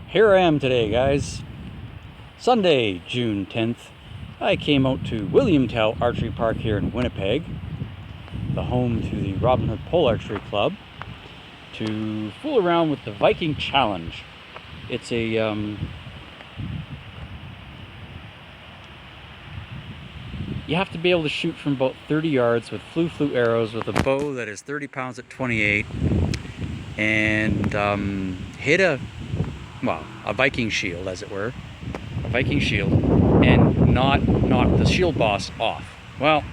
Here I am today, guys. Sunday, June 10th. I came out to William Tell Archery Park here in Winnipeg, the home to the Robin Hood Pole Archery Club, to fool around with the Viking Challenge. It's a you have to be able to shoot from about 30 yards with flu arrows with a bow that is 30 pounds at 28 and hit a Viking shield, as it were, a Viking shield, and not knock the shield boss off. Well,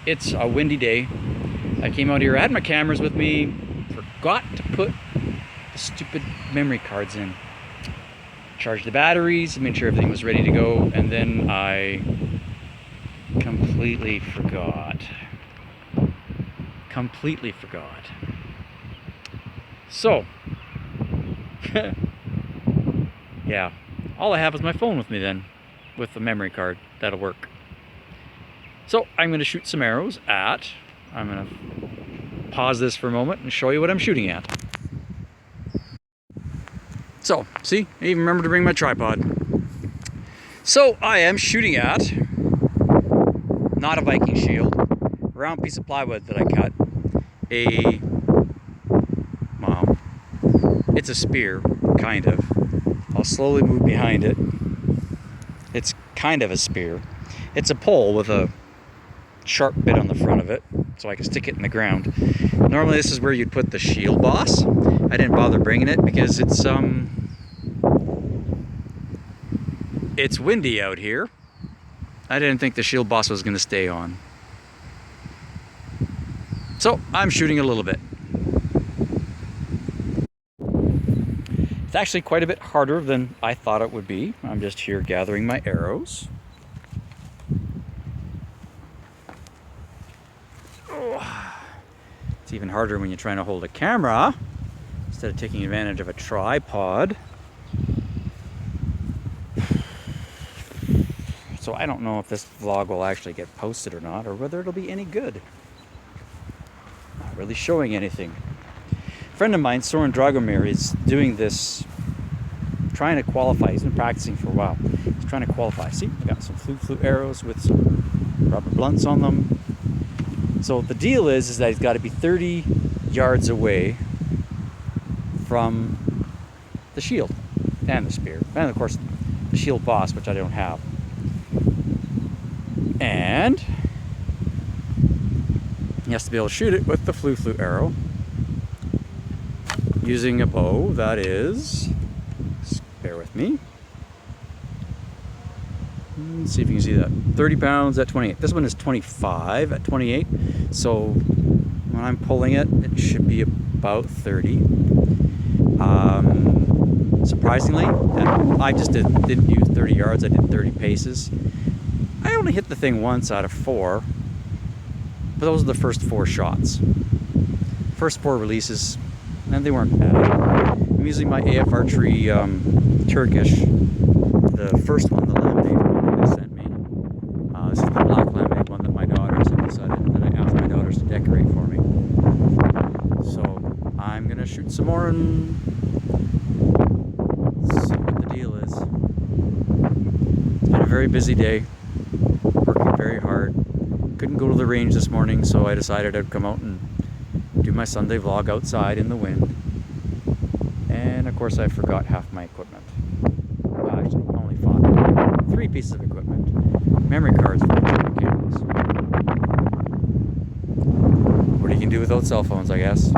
it's a windy day. I came out here, I had my cameras with me, forgot to put the stupid memory cards in. Charged the batteries, made sure everything was ready to go, and then I completely forgot. So, yeah, all I have is my phone with me then, with the memory card. That'll work. So I'm going to shoot some arrows at, I'm going to pause this for a moment and show you what I'm shooting at. So, see, I even remember to bring my tripod. So I am shooting at, not a Viking shield, a round piece of plywood that I cut, it's a spear, kind of. I'll slowly move behind it. It's kind of a spear. It's a pole with a sharp bit on the front of it, so I can stick it in the ground. Normally this is where you'd put the shield boss. I didn't bother bringing it because it's windy out here. I didn't think the shield boss was going to stay on. So I'm shooting a little bit. It's actually quite a bit harder than I thought it would be. I'm just here gathering my arrows. It's even harder when you're trying to hold a camera instead of taking advantage of a tripod. So I don't know if this vlog will actually get posted or not, or whether it'll be any good. Not really showing anything. A friend of mine, Soren Dragomir, is doing this, trying to qualify. He's been practicing for a while. He's trying to qualify. See, I got some flu arrows with some rubber blunts on them. So the deal is that he's got to be 30 yards away from the shield and the spear, and of course the shield boss, which I don't have. And he has to be able to shoot it with the flu arrow using a bow that is, bear with me, let's see if you can see that, 30 pounds at 28. This one is 25 at 28, so when I'm pulling it, it should be about 30. Surprisingly, I just didn't use 30 yards, I did 30 paces. I only hit the thing once out of 4, but those are the first 4 shots. First 4 releases, and they weren't bad. I'm using my AF Archery Turkish, the first one, the laminated one that they sent me. This is the black laminated one that my daughters have decided, that I asked my daughters to decorate for me. So I'm gonna shoot some more and see what the deal is. It's been a very busy day, working very hard. Couldn't go to the range this morning, so I decided I'd come out and do my Sunday vlog outside in the wind. And of course I forgot half my equipment. Well, actually, only 3 pieces of equipment. Memory cards for the cameras. What you can do without cell phones, I guess.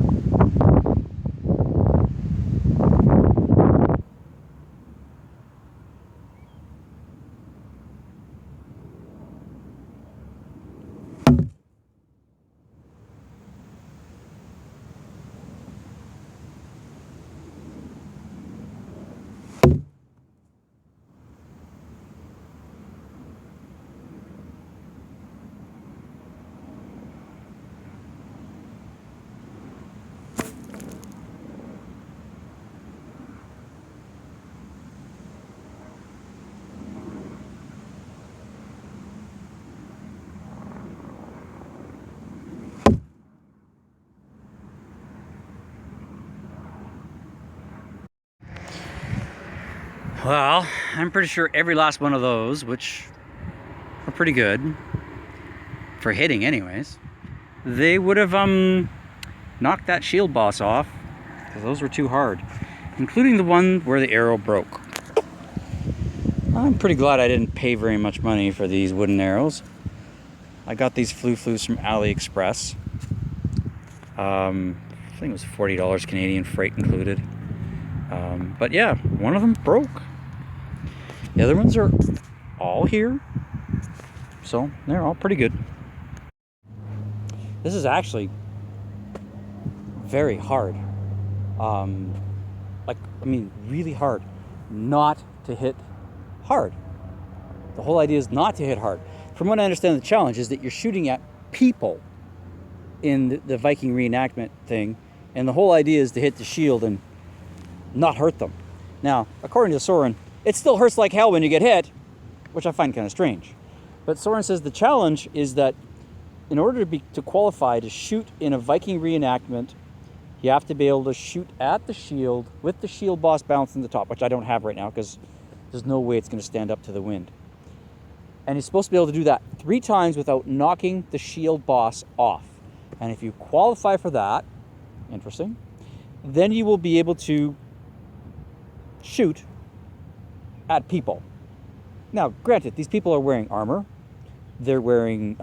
Well, I'm pretty sure every last one of those, which are pretty good for hitting anyways, they would have knocked that shield boss off, because those were too hard, including the one where the arrow broke. I'm pretty glad I didn't pay very much money for these wooden arrows. I got these Flu-Flus from AliExpress. I think it was $40 Canadian, freight included. But yeah, one of them broke. The other ones are all here, so they're all pretty good. This is actually very hard. Really hard not to hit hard. The whole idea is not to hit hard. From what I understand, the challenge is that you're shooting at people in the Viking reenactment thing, and the whole idea is to hit the shield and not hurt them. Now, according to Soren, it still hurts like hell when you get hit, which I find kind of strange. But Soren says the challenge is that in order to qualify to shoot in a Viking reenactment, you have to be able to shoot at the shield with the shield boss bouncing the top, which I don't have right now because there's no way it's going to stand up to the wind. And he's supposed to be able to do that 3 times without knocking the shield boss off. And if you qualify for that, interesting, then you will be able to shoot at people. Now, granted, these people are wearing armor. They're wearing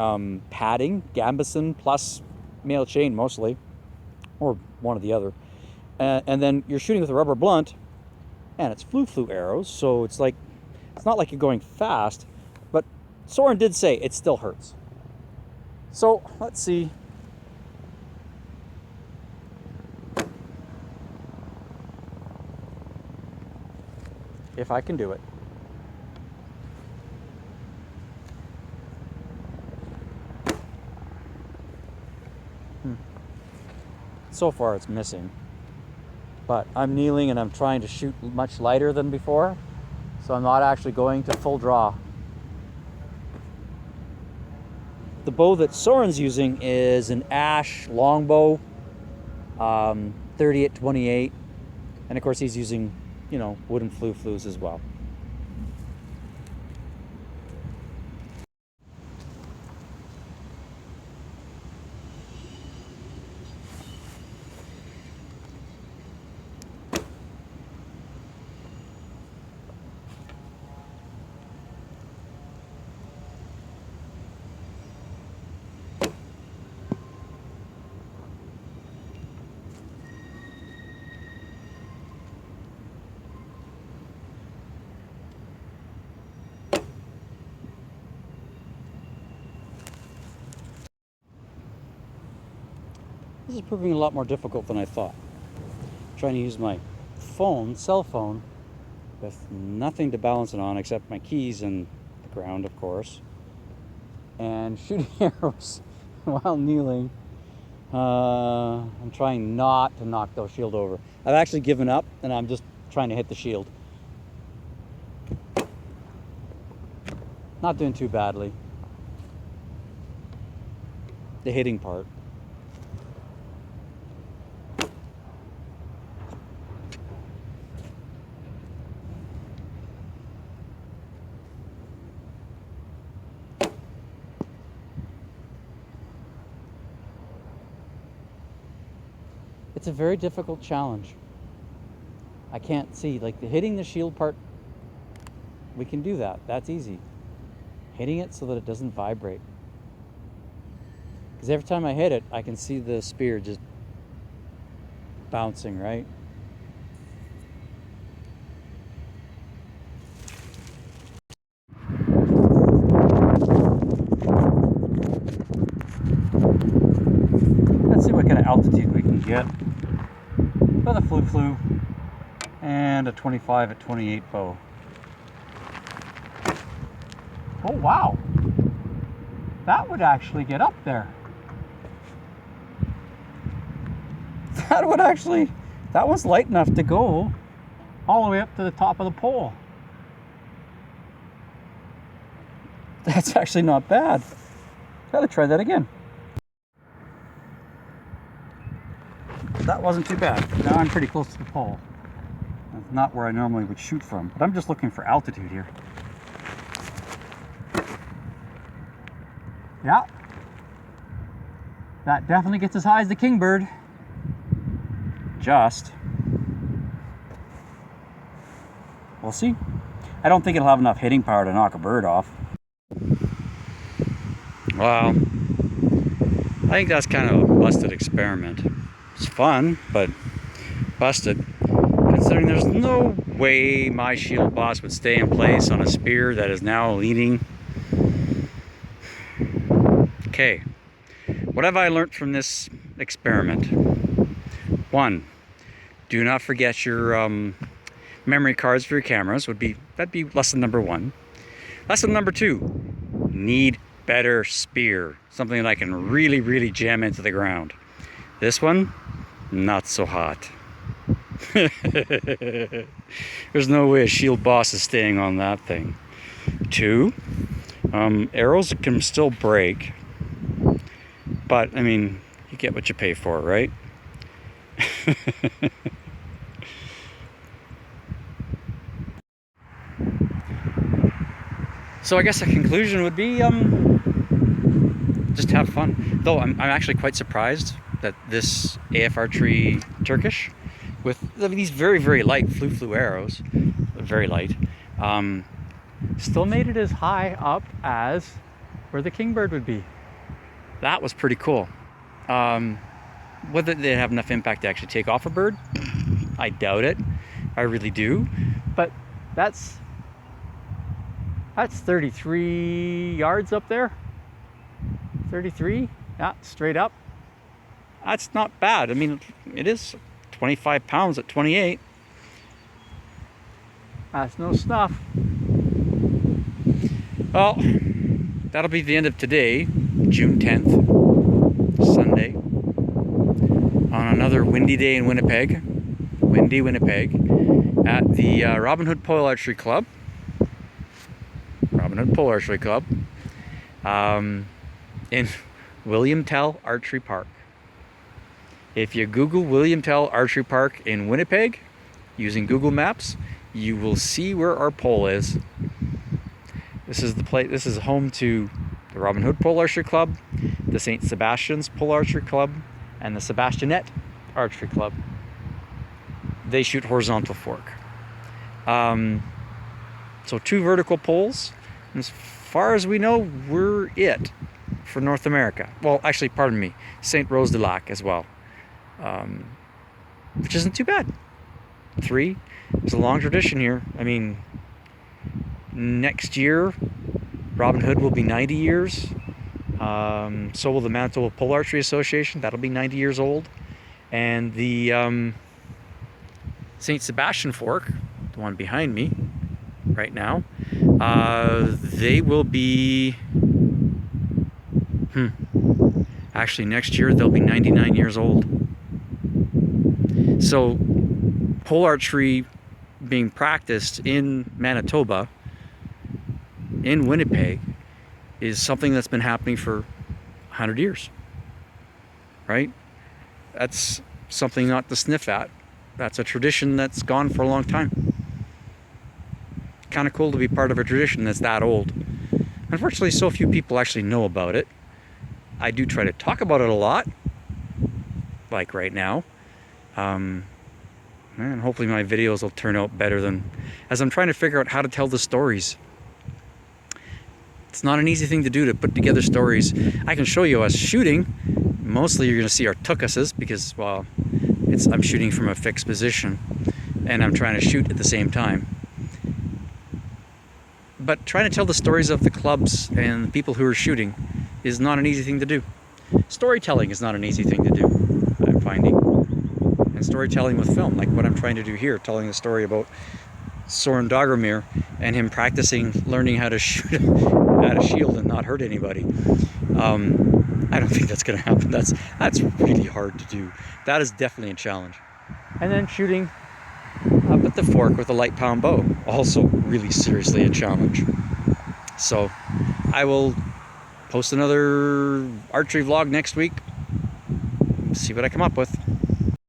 padding, gambeson plus mail chain mostly, or one or the other. And then you're shooting with a rubber blunt, and it's Flu-Flu arrows, so it's not like you're going fast, but Soren did say it still hurts. So let's see. If I can do it. So far it's missing, but I'm kneeling and I'm trying to shoot much lighter than before, so I'm not actually going to full draw. The bow that Soren's using is an Ash longbow, 30-28, and of course he's using, wooden Flu-Flus as well. This is proving a lot more difficult than I thought. Trying to use my cell phone, with nothing to balance it on except my keys and the ground, of course, and shooting arrows while kneeling. I'm trying not to knock those shield over. I've actually given up, and I'm just trying to hit the shield. Not doing too badly. The hitting part. It's a very difficult challenge. I can't see, hitting the shield part, we can do that. That's easy. Hitting it so that it doesn't vibrate. Because every time I hit it, I can see the spear just bouncing, right? Let's see what kind of altitude we can get with a Flu-Flu and a 25-28 bow. Oh wow, that would actually get up there. That was light enough to go all the way up to the top of the pole. That's actually not bad. Gotta try that again. That wasn't too bad. Now I'm pretty close to the pole. That's not where I normally would shoot from, but I'm just looking for altitude here. Yeah. That definitely gets as high as the kingbird. Just. We'll see. I don't think it'll have enough hitting power to knock a bird off. Well, I think that's kind of a busted experiment. It's fun, but busted. Considering there's no way my shield boss would stay in place on a spear that is now leaning. Okay, what have I learned from this experiment? 1, do not forget your memory cards for your cameras. That'd be lesson number 1. Lesson number 2, need better spear, something that I can really, really jam into the ground. This one, not so hot. There's no way a shield boss is staying on that thing. 2, arrows can still break, but I mean, you get what you pay for, right? So I guess the conclusion would be just have fun. Though I'm actually quite surprised that this AF Archery Turkish, with these very, very light flu arrows, very light, still made it as high up as where the kingbird would be. That was pretty cool. Whether they have enough impact to actually take off a bird, I doubt it. I really do. But that's 33 yards up there. 33, yeah, straight up. That's not bad. I mean, it is 25 pounds at 28. That's no snuff. Well, that'll be the end of today, June 10th, Sunday, on another windy day in Winnipeg, windy Winnipeg, at the Robin Hood Pole Archery Club. Robin Hood Pole Archery Club, in William Tell Archery Park. If you Google William Tell Archery Park in Winnipeg, using Google Maps, you will see where our pole is. This is the place. This is home to the Robin Hood Pole Archery Club, the St. Sebastian's Pole Archery Club, and the Sebastianette Archery Club. They shoot horizontal fork. So 2 vertical poles. As far as we know, we're it for North America. Well, actually, pardon me, St. Rose de Lac as well, which isn't too bad. 3, there's a long tradition here. I mean, next year, Robin Hood will be 90 years. So will the Manitoba Pole Archery Association. That'll be 90 years old. And the St. Sebastian Fork, the one behind me right now, they will be, actually next year they'll be 99 years old. So pole archery being practiced in Manitoba, in Winnipeg, is something that's been happening for 100 years, right? That's something not to sniff at. That's a tradition that's gone for a long time. Kind of cool to be part of a tradition that's that old. Unfortunately, so few people actually know about it. I do try to talk about it a lot, like right now. And hopefully my videos will turn out better than, as I'm trying to figure out how to tell the stories. It's not an easy thing to do, to put together stories. I can show you us shooting. Mostly you're going to see our tukuses because, well, I'm shooting from a fixed position and I'm trying to shoot at the same time. But trying to tell the stories of the clubs and the people who are shooting is not an easy thing to do. Storytelling is not an easy thing to do, I'm finding. And storytelling with film, like what I'm trying to do here, telling the story about Soren Dagomir and him practicing learning how to shoot at a shield and not hurt anybody. I don't think that's going to happen. That's really hard to do. That is definitely a challenge. And then shooting up at the fork with a light pound bow, also really seriously a challenge. So I will post another archery vlog next week, see what I come up with.